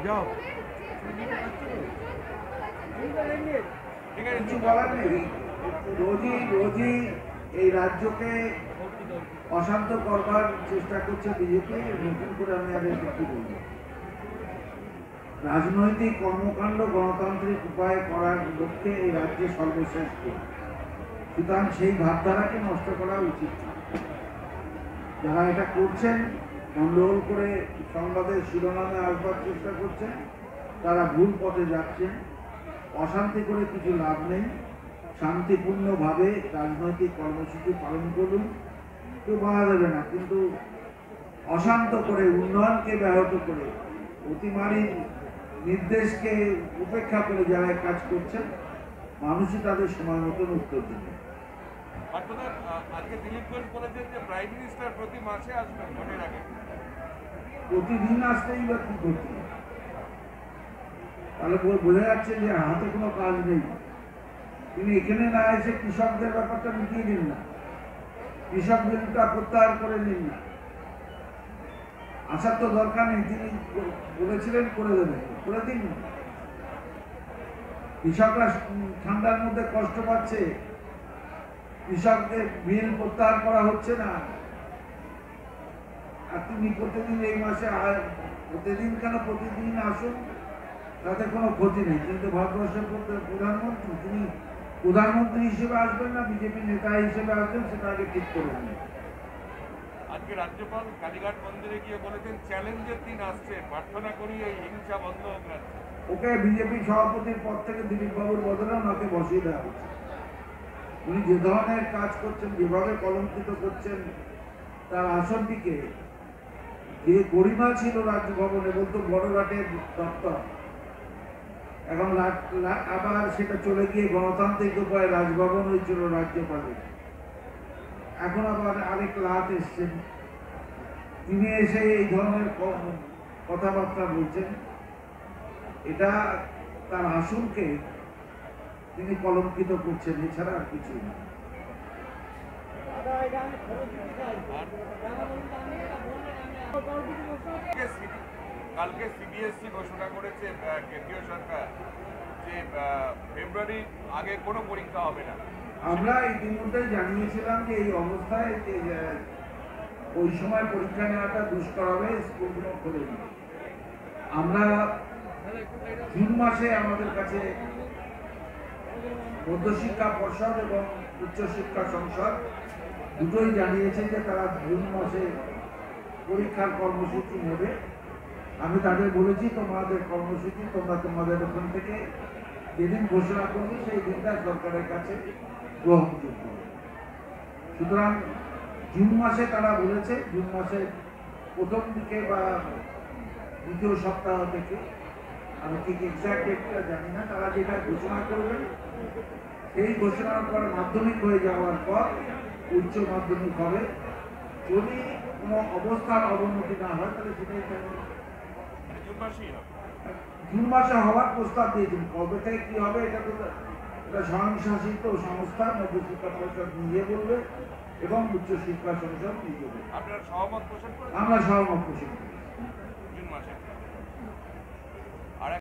যাও কিছু বলার নেই। রোজই রোজই এই রাজ্যকে অশান্ত করবার চেষ্টা করছে বিজেপি। নতুন করে আমি আর কি বলবো, রাজনৈতিক কর্মকাণ্ড গণতান্ত্রিক উপায়ে করার লক্ষ্যে এই রাজ্যে সর্বশেষ। সুতরাং সেই ভাবধারাকে নষ্ট করা উচিত। যারা এটা করছেন, গন্ডগোল করে সংবাদের শিরোনামে আসবার চেষ্টা করছেন, তারা ভুল পথে যাচ্ছেন। অশান্তি করে কিছু লাভ নেই। শান্তিপূর্ণভাবে রাজনৈতিক কর্মসূচি পালন করুন, কেউ বাধা দেবে না। কিন্তু অশান্ত করে, উন্নয়নকে ব্যাহত করে, অতিমারীর নির্দেশকে উপেক্ষা করে যারা কাজ করছেন, মানুষই তাদের সময় মতন উত্তর দেবে। আজকে দিলীপ ঘোষ বলেছেন যে প্রাইম মিনিস্টার প্রতি মাসে আসবেন ভোটের আগে। প্রতিদিন আসতেই বা কি করতে, তাহলে বোঝা যাচ্ছে যে হাতে কোনো কাজ নেই। তিনি এখানে না এসে কৃষকদের ব্যাপারটা মিটিয়ে দিন না, কৃষক বিলটা প্রত্যাহার করে নিন না। আসার তো দরকার নেই, তিনি বলেছিলেন করে দেবেন, করে দিন। কৃষকরা ঠান্ডার মধ্যে কষ্ট পাচ্ছে, কৃষকদের বিল প্রত্যাহার করা হচ্ছে না, আর তিনি প্রতিদিন এই মাসে প্রতিদিন কেন, প্রতিদিন আসুন, তাতে কোনো ক্ষতি নেই। কিন্তু ভারতবর্ষের প্রধানমন্ত্রী, তিনি প্রধানমন্ত্রী হিসেবে আসবেন না বিজেপি নেতা হিসেবে আসবেন, সেটা আগে ঠিক করে নেন। আজকে রাজ্যপাল কালীঘাট মন্দিরে গিয়ে বলেছেন চ্যালেঞ্জের দিন আসছে, প্রার্থনা করি এই হিংসা বন্ধ হোক। ওকে বিজেপি সভাপতির পদ থেকে দিলীপ বাবুর বদলে ওনাকে বসিয়ে দেওয়া হচ্ছে। উনি যে ধরনের কাজ করছেন, যেভাবে কলঙ্কিত করছেন তার আসনটিকে, যে গরিমা ছিল রাজভবনে, বলতো বড়ঘাটের দপ্তর, এখন আবার সেটা চলে গিয়ে গণতান্ত্রিক উপায়ে রাজভবন হয়েছিল রাজ্যপালের। এখন আবার আরেক লাট এসছেন, তিনি এসে এই ধরনের কথাবার্তা বলছেন। এটা তার আসনকে তিনি কলঙ্কিত করছেন, এছাড়া আর কিছু না। কালকে সিবিএসসি ঘোষণা করেছে কেন্দ্রীয় সরকার যে ফেব্রুয়ারির আগে কোনো পরীক্ষা হবে না। আমরা ইতিমধ্যে জানিয়েছিলাম যে এই অবস্থায় ওই সময় পরীক্ষা নেওয়াটা দুষ্কর হবে, স্কুলগুলো খুলে দিবে। আমরা জুন মাসে আমাদের কাছে মধ্যশিক্ষা পর্ষদ এবং উচ্চশিক্ষা সংসদ দুটোই জানিয়েছে যে তারা জুন মাসে পরীক্ষার কর্মসূচি নেবে। আমি তাদের বলেছি, তোমাদের কর্মসূচি তোমরা তোমাদের ওখান থেকে যেদিন ঘোষণা করবে সেই দিনটা সরকারের কাছে গ্রহণযোগ্য। সুতরাং জুন মাসে তারা বলেছে, জুন মাসের প্রথম দিকে বা দ্বিতীয় সপ্তাহ থেকে, আমি ঠিক এক্সাক্ট ডেটটা জানি না, তারা যেটা ঘোষণা করবেন সেই ঘোষণার পর মাধ্যমিক হয়ে যাওয়ার পর উচ্চ মাধ্যমিক হবে। যদি কোনো অবস্থার অবনতি না হয় তাহলে সেটাই জুন মাসে হওয়ার প্রস্তাব দিয়েছেন। কবে থেকে কি হবে এটা তো এটা স্বয়ংশাসিত সংস্থা, মধ্যশিক্ষা পরিষদ নিজে বলবে এবং উচ্চশিক্ষা সংসদ নিজে বলবে। আপনারা সহমত পোষণ করেন? আমরা সহমত পোষণ করি।